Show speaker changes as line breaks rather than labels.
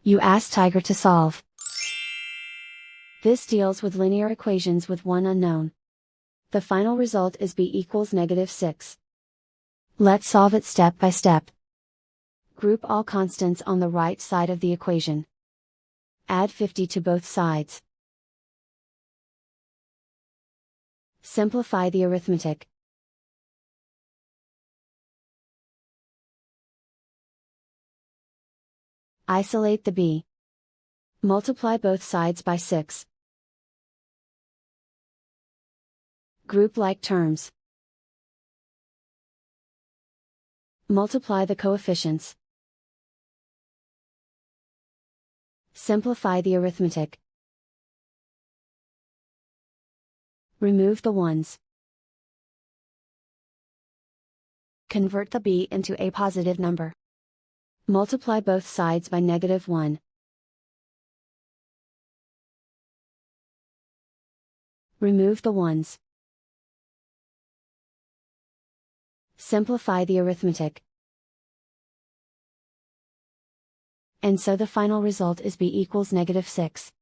You ask Tiger to solve. This deals with linear equations with one unknown. The final result is b equals -6. Let's solve it step by step. Group all constants on the right side of the equation. Add 50 to both sides. Simplify the arithmetic. Isolate the b. Multiply both sides by 6. Group like terms. Multiply the coefficients. Simplify the arithmetic. Remove the ones. Convert the b into a positive number. Multiply both sides by -1. Remove the ones. Simplify the arithmetic. And so the final result is b equals -6.